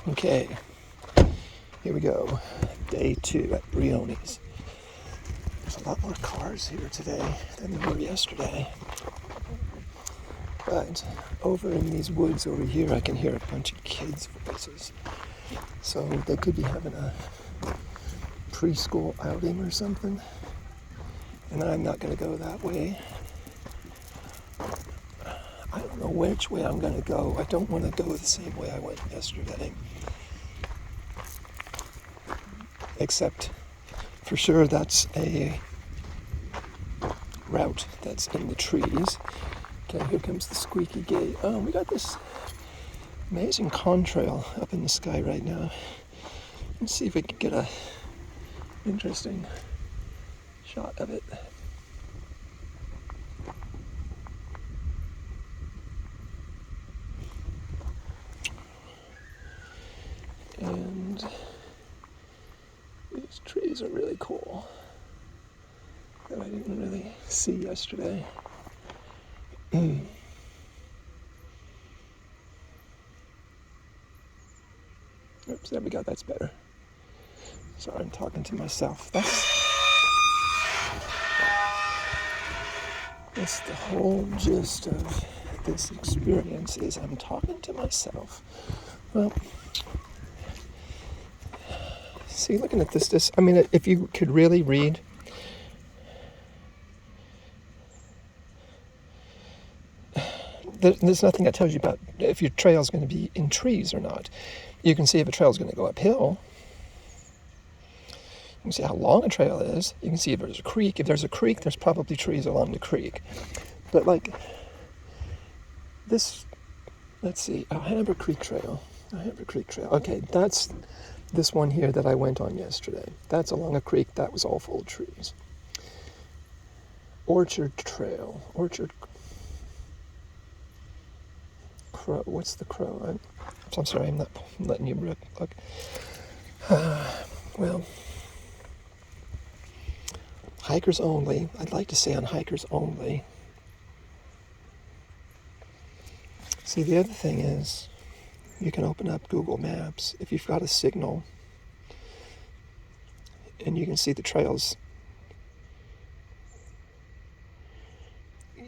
Okay, here we go. Day 2 at Briones. There's a lot more cars here today than there were yesterday. But over in these woods over here, I can hear a bunch of kids' voices. So they could be having a preschool outing or something. And I'm not going to go that way. I don't know which way I'm going to go. I don't want to go the same way I went yesterday. Except, for sure, that's a route that's in the trees. Okay, here comes the squeaky gate. Oh, we got this amazing contrail up in the sky right now. Let's see if we can get a interesting shot of it. And these trees are really cool that I didn't really see yesterday. Oops, there we go, that's better. Sorry, I'm talking to myself. That's the whole gist of this experience is I'm talking to myself. Well, see, looking at this, I mean, if you could really read, there's nothing that tells you about if your trail is going to be in trees or not. You can see if a trail is going to go uphill. You can see how long a trail is. You can see if there's a creek. If there's a creek, there's probably trees along the creek. But like this, let's see, Alhambra Creek Trail. Okay, that's this one here that I went on yesterday. That's along a creek. That was all full of trees. Orchard Trail. Crow. What's the crow? I'm sorry, I'm not letting you look. Well, hikers only. I'd like to say on hikers only. See, the other thing is, you can open up Google Maps if you've got a signal, and you can see the trails.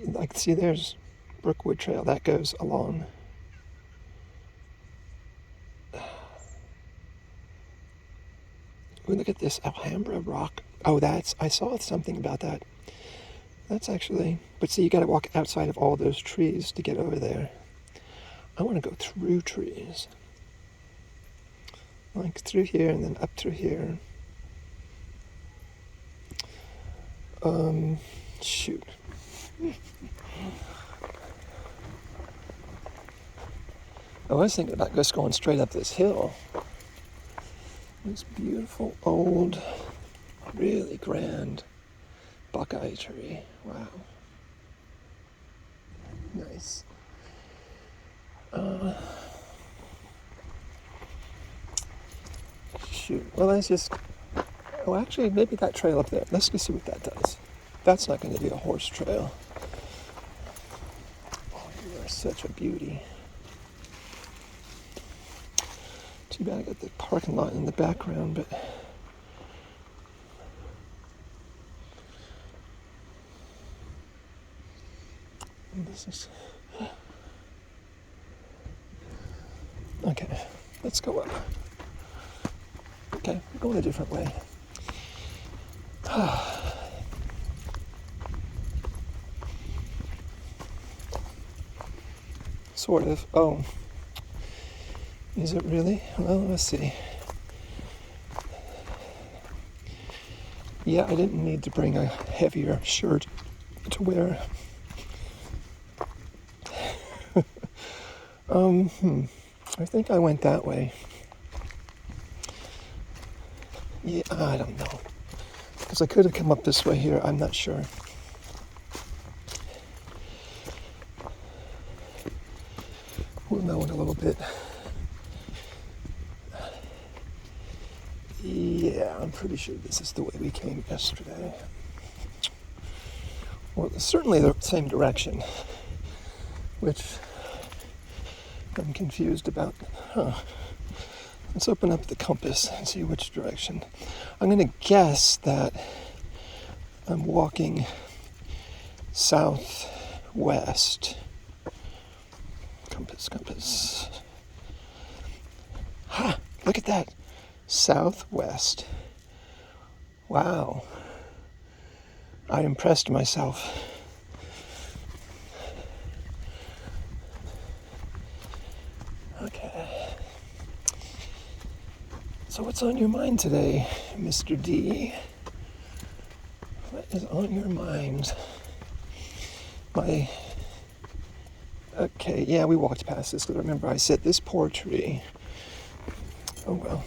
Like, see, there's Brookwood Trail. That goes along. Look at this Alhambra Rock. Oh, I saw something about that. That's actually, but see, you got to walk outside of all those trees to get over there. I want to go through trees. Like through here and then up through here. Shoot. I was thinking about just going straight up this hill. This beautiful, old, really grand Buckeye tree. Wow. Nice. Shoot. Well, let's just... Oh, actually, maybe that trail up there. Let's go see what that does. That's not going to be a horse trail. Oh, you are such a beauty. Too bad I got the parking lot in the background, but... This is... Okay, let's go up. Okay, we're going a different way. Sort of. Oh. Is it really? Well, let's see. Yeah, I didn't need to bring a heavier shirt to wear. I think I went that way. Yeah, I don't know. Because I could have come up this way here, I'm not sure. We'll know in a little bit. Yeah, I'm pretty sure this is the way we came yesterday. Well, certainly the same direction, which I'm confused about. Let's open up the compass and see which direction. I'm going to guess that I'm walking southwest. Compass. Ha! Look at that. Southwest. Wow. I impressed myself. Okay. So what's on your mind today, Mr. D? What is on your mind? Okay, yeah, we walked past this, because remember I said this poor tree. Oh well.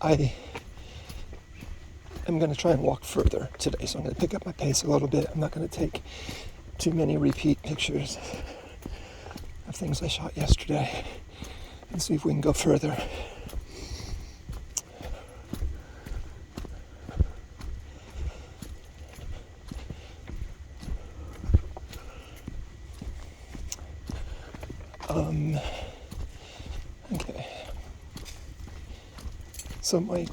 I am going to try and walk further today, so I'm going to pick up my pace a little bit. I'm not going to take too many repeat pictures of things I shot yesterday, and see if we can go further. Okay. So my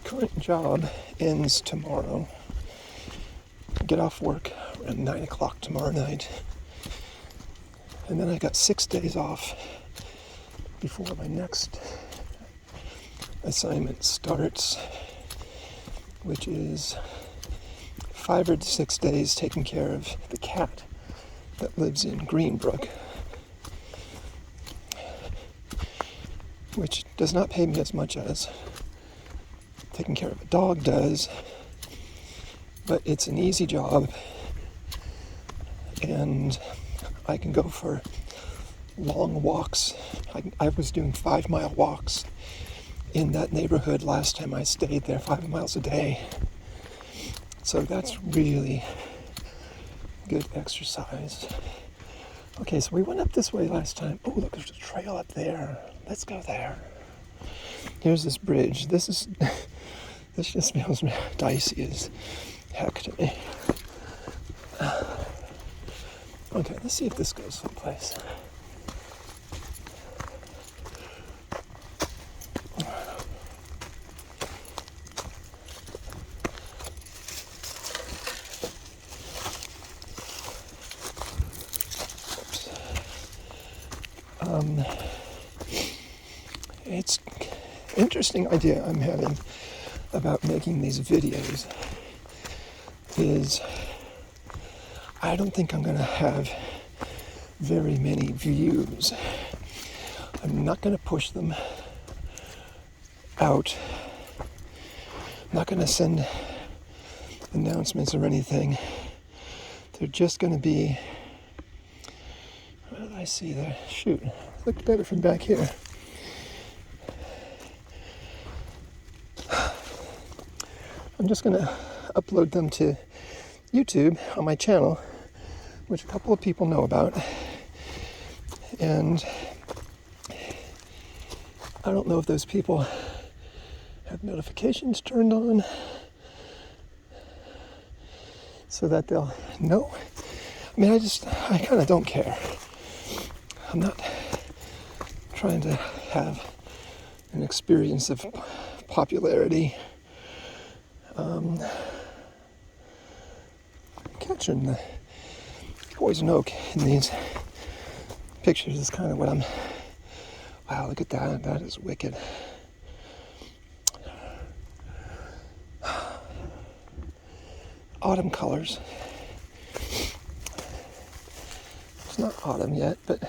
current job ends tomorrow. I get off work around 9 o'clock tomorrow night. And then I got 6 days off before my next assignment starts, which is 5 or 6 days taking care of the cat that lives in Greenbrook, which does not pay me as much as taking care of a dog does, but it's an easy job, and I can go for long walks. I was doing 5-mile walks in that neighborhood last time I stayed there, 5 miles a day. So that's really good exercise. Okay, so we went up this way last time. Oh, look, there's a trail up there. Let's go there. Here's this bridge. This just feels dicey as heck to me. Okay, let's see if this goes someplace. It's an interesting idea I'm having about making these videos is I don't think I'm going to have very many views. I'm not going to push them out. I'm not going to send announcements or anything. They're just going to be... What did I see there? Shoot, it looked better from back here. I'm just going to upload them to YouTube on my channel, which a couple of people know about. And I don't know if those people have notifications turned on so that they'll know. I mean, I kind of don't care. I'm not trying to have an experience of popularity. Catching the poison oak in these pictures is kind of what I'm... Wow, look at that. That is wicked. Autumn colors. It's not autumn yet, but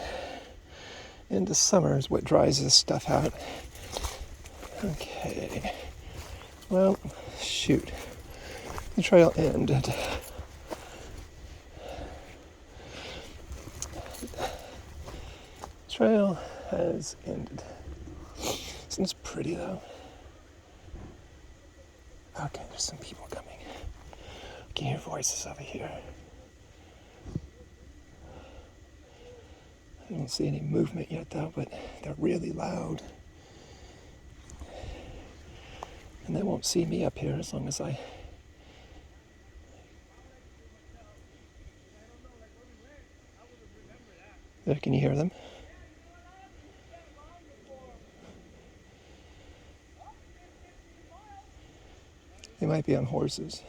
into summer is what dries this stuff out. Okay. Well, shoot. The trail ended. Trail has ended. Isn't this pretty though? Okay, there's some people coming. I can hear voices over here. I don't see any movement yet though, but they're really loud. And they won't see me up here as long as I... There, can you hear them? They might be on horses.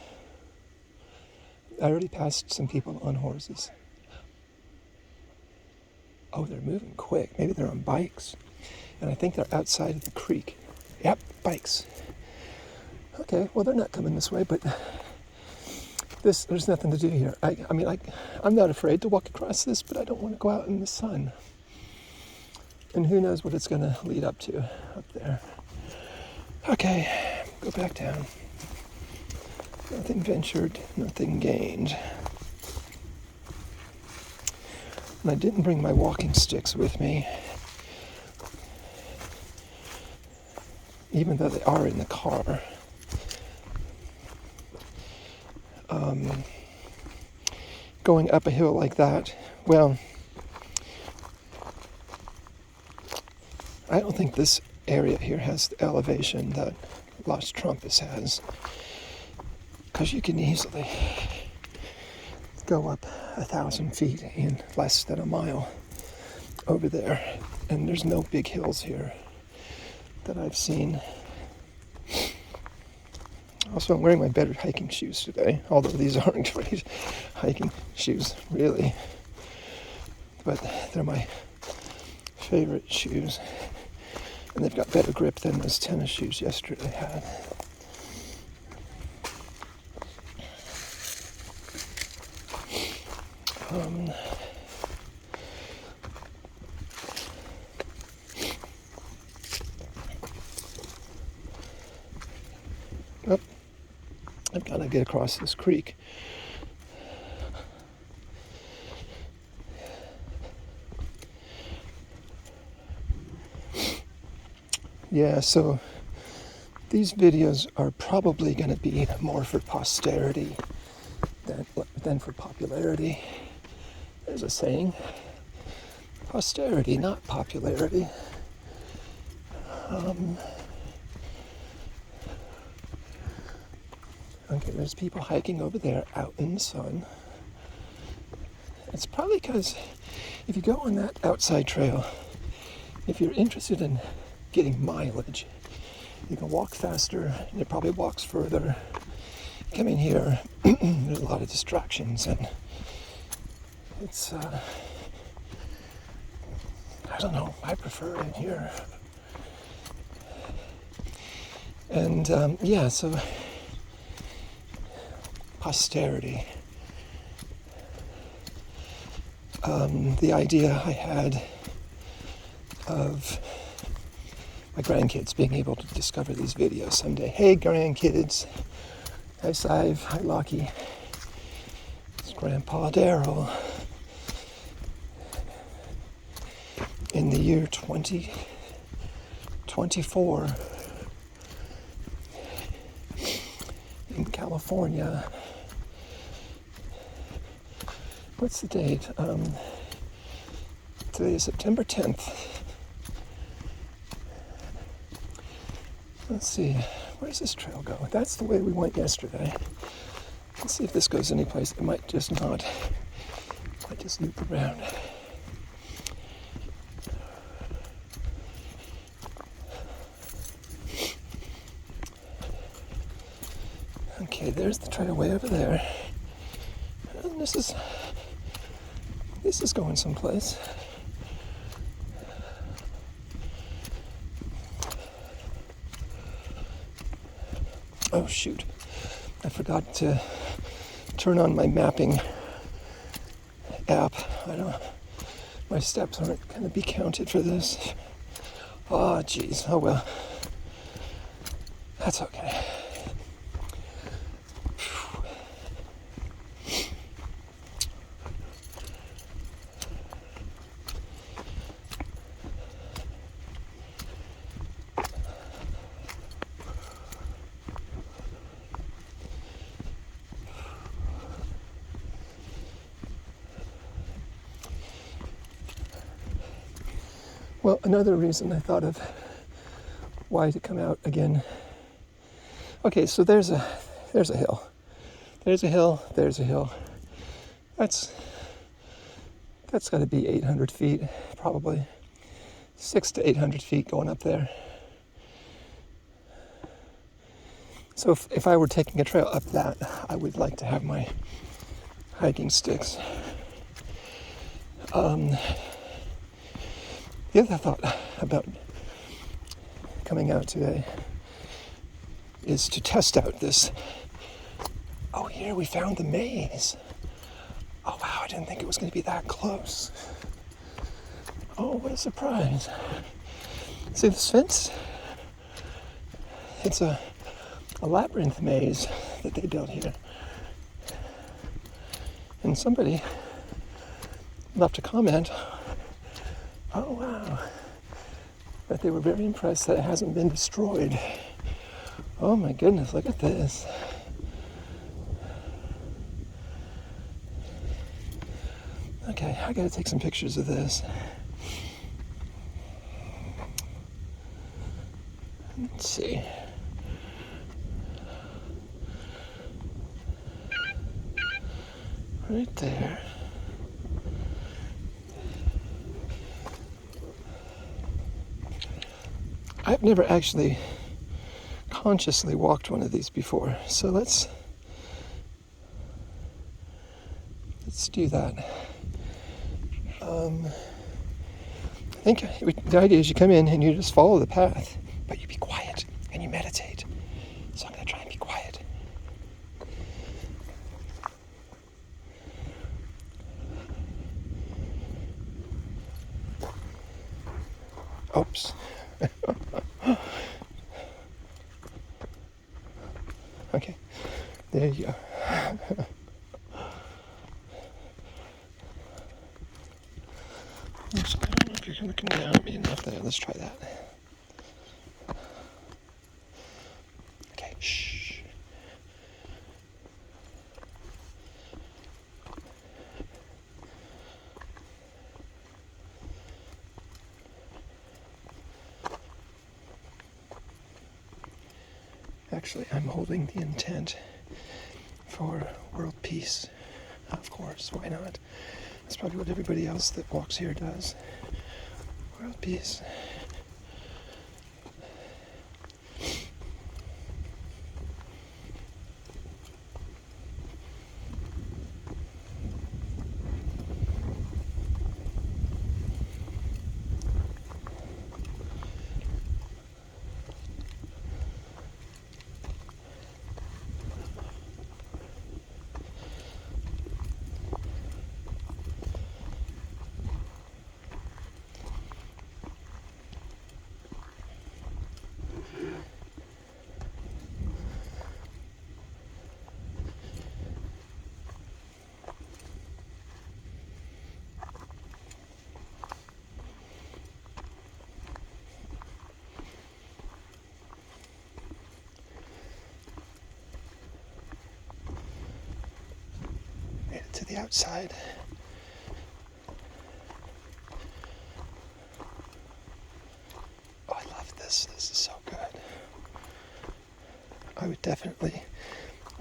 I already passed some people on horses. Oh, they're moving quick. Maybe they're on bikes. And I think they're outside of the creek. Yep, bikes. Okay, well, they're not coming this way, but there's nothing to do here. I'm not afraid to walk across this, but I don't want to go out in the sun. And who knows what it's going to lead up to up there. Okay, go back down. Nothing ventured, nothing gained. And I didn't bring my walking sticks with me, even though they are in the car. Going up a hill like that, well, I don't think this area here has the elevation that Las Trampas has, because you can easily go up 1,000 feet in less than a mile over there, and there's no big hills here that I've seen. Also, I'm wearing my better hiking shoes today, although these aren't great hiking shoes, really. But they're my favorite shoes, and they've got better grip than those tennis shoes yesterday had. I've got to get across this creek. Yeah, so these videos are probably going to be more for posterity than for popularity. There's a saying, posterity, not popularity. Okay, there's people hiking over there out in the sun. It's probably because if you go on that outside trail, if you're interested in getting mileage, you can walk faster and it probably walks further. Come in here, there's a lot of distractions, and it's, I don't know, I prefer it here. And yeah, so posterity. The idea I had of my grandkids being able to discover these videos someday. Hey, grandkids. Hi, Sive. Hi, Lockie. It's Grandpa Daryl. In the year 2024, in California. What's the date? Today is September 10th. Let's see, where's this trail go? That's the way we went yesterday. Let's see if this goes anyplace. It might just not. Might just loop around. Okay, there's the trail way over there. And this is going someplace. Oh shoot, I forgot to turn on my mapping app. My steps aren't going to be counted for this. Oh geez, oh well. That's okay. Well, another reason I thought of why to come out again. Okay, so there's a hill. There's a hill, there's a hill. That's That's got to be 800 feet, probably 600 to 800 feet going up there. So if I were taking a trail up that, I would like to have my hiking sticks. The other thought about coming out today is to test out this. Oh, here we found the maze. Oh wow, I didn't think it was going to be that close. Oh, what a surprise. See this fence? It's a labyrinth maze that they built here. And somebody left a comment, oh wow, that they were very impressed that it hasn't been destroyed. Oh my goodness, look at this. Okay, I gotta take some pictures of this. Let's see. Right there. I've never actually consciously walked one of these before, so let's do that. I think the idea is you come in and you just follow the path, but you be quiet and you meditate. So I'm going to try and be quiet. Oops. Okay, there you go. I don't know if you're looking down at me enough there. Let's try that. Okay, shh. Actually, I'm holding the intent for world peace. Of course, why not? That's probably what everybody else that walks here does. World peace. Made it to the outside. Oh, I love this. This is so good. I would definitely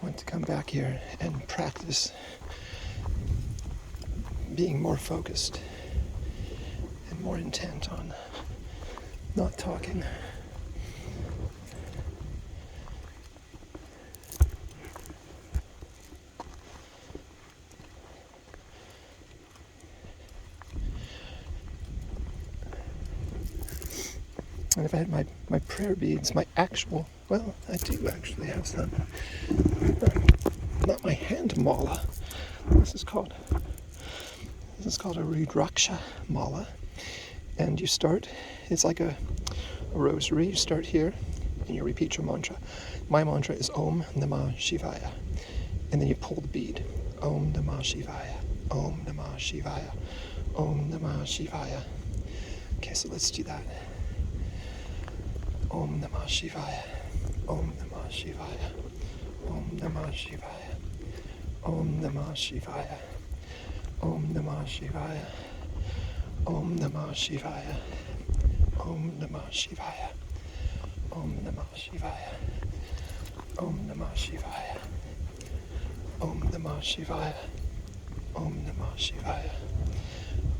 want to come back here and practice being more focused and more intent on not talking. And if I had my prayer beads, my actual, well, I do actually have some. Not my hand mala. This is called a Rudraksha mala. And you start, it's like a rosary. You start here and you repeat your mantra. My mantra is Om Namah Shivaya. And then you pull the bead. Om Namah Shivaya. Om Namah Shivaya. Om Namah Shivaya. Okay, so let's do that. Om Namah Shivaya. Om Namah Shivaya. Om Namah Shivaya. Om Namah Shivaya. Om Namah Shivaya. Om Namah Shivaya. Om Namah Shivaya. Om Namah Shivaya. Om Namah Shivaya. Om Namah Shivaya. Om Namah Shivaya.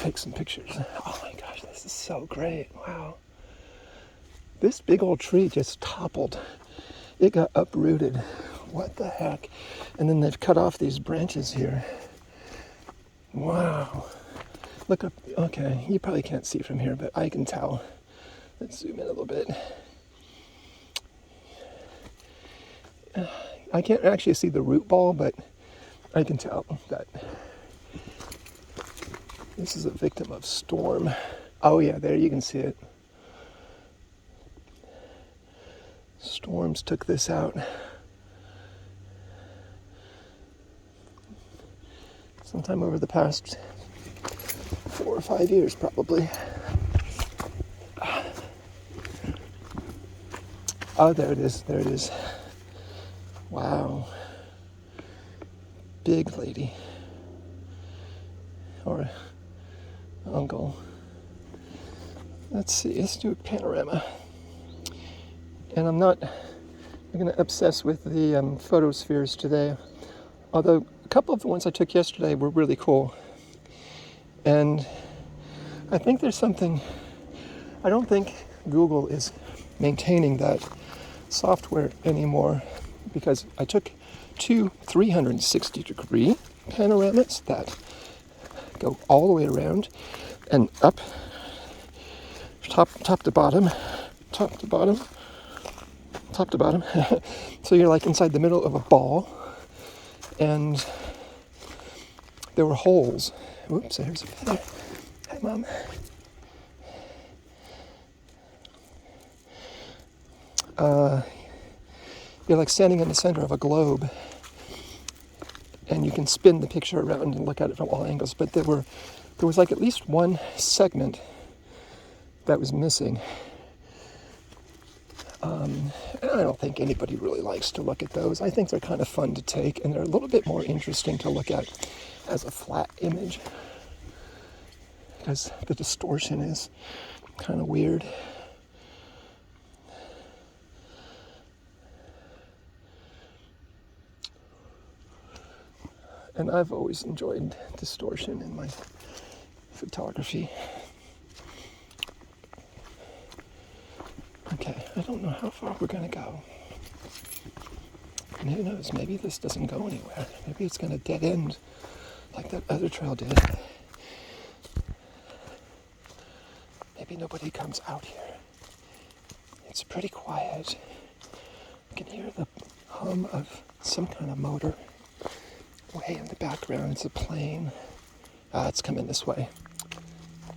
take some pictures. Oh my gosh, this is so great. Wow. This big old tree just toppled. It got uprooted. What the heck? And then they've cut off these branches here. Wow. Look up. Okay, you probably can't see from here, but I can tell. Let's zoom in a little bit. I can't actually see the root ball, but I can tell that this is a victim of storm. Oh yeah, there you can see it. Storms took this out. Sometime over the past 4 or 5 years, probably. Oh, there it is. There it is. Wow. Big lady. Or uncle. Let's see. Let's do a panorama. And I'm going to obsess with the photospheres today. Although a couple of the ones I took yesterday were really cool. And I think there's something, I don't think Google is maintaining that software anymore, because I took 2 360-degree panoramas that go all the way around and up, top to bottom, top to bottom, top to bottom. So you're like inside the middle of a ball, and there were holes. Whoops, there's a feather. Hi, Mom. You're like standing in the center of a globe, and you can spin the picture around and look at it from all angles, but there was like at least one segment that was missing. And I don't think anybody really likes to look at those. I think they're kind of fun to take, and they're a little bit more interesting to look at as a flat image, because the distortion is kind of weird. And I've always enjoyed distortion in my photography. Okay, I don't know how far we're going to go. And who knows, maybe this doesn't go anywhere. Maybe it's going to dead end like that other trail did. Maybe nobody comes out here. It's pretty quiet. You can hear the hum of some kind of motor. Way in the background, it's a plane. It's coming this way.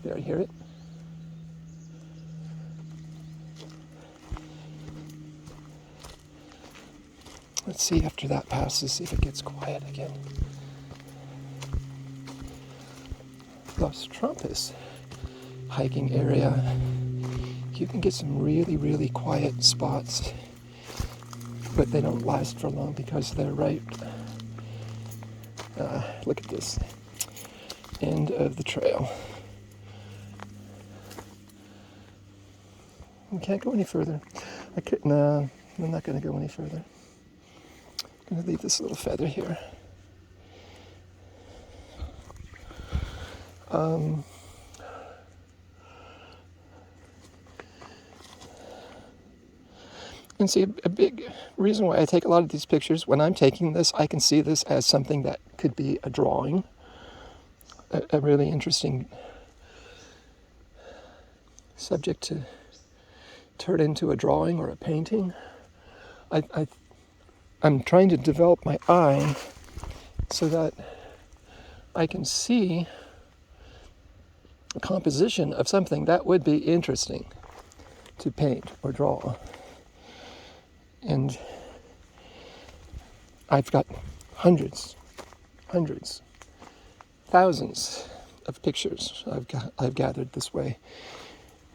There, you hear it? Let's see after that passes, see if it gets quiet again. Los Trumpus hiking area. You can get some really, really quiet spots, but they don't last for long because they're right. Look at this. End of the trail. We can't go any further. No, I'm not going to go any further. I'm going to leave this little feather here. And see, a big reason why I take a lot of these pictures, when I'm taking this, I can see this as something that could be a drawing, a really interesting subject to turn into a drawing or a painting. I'm trying to develop my eye so that I can see a composition of something that would be interesting to paint or draw. And I've got hundreds, thousands of pictures I've gathered this way.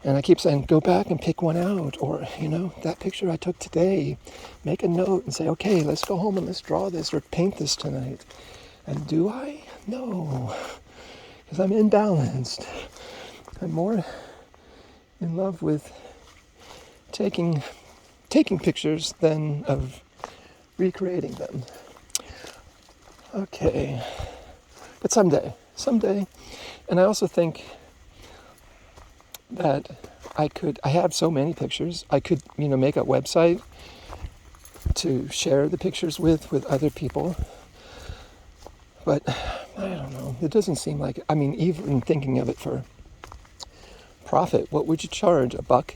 And I keep saying, go back and pick one out. Or, that picture I took today, make a note and say, okay, let's go home and let's draw this or paint this tonight. And do I? No, because I'm imbalanced. I'm more in love with taking pictures than of recreating them. Okay, but someday someday. And I also think that I have so many pictures, I could, make a website to share the pictures with other people. But I don't know, it doesn't seem like, even thinking of it for profit, what would you charge? $1?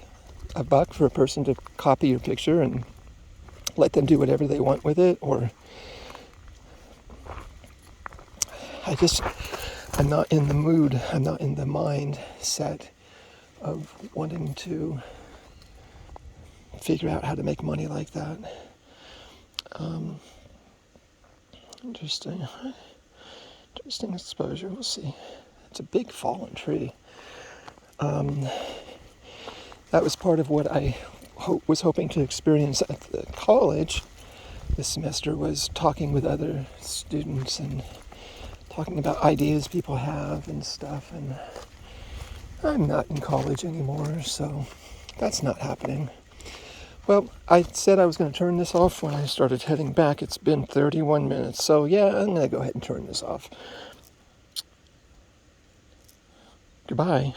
$1 for a person to copy your picture and let them do whatever they want with it? Or I'm not in the mood, I'm not in the mindset of wanting to figure out how to make money like that. Interesting exposure, we'll see. It's a big fallen tree. That was part of what I was hoping to experience at the college this semester, was talking with other students and talking about ideas people have and stuff. And I'm not in college anymore, so that's not happening. Well, I said I was going to turn this off when I started heading back. It's been 31 minutes, so yeah, I'm going to go ahead and turn this off. Goodbye.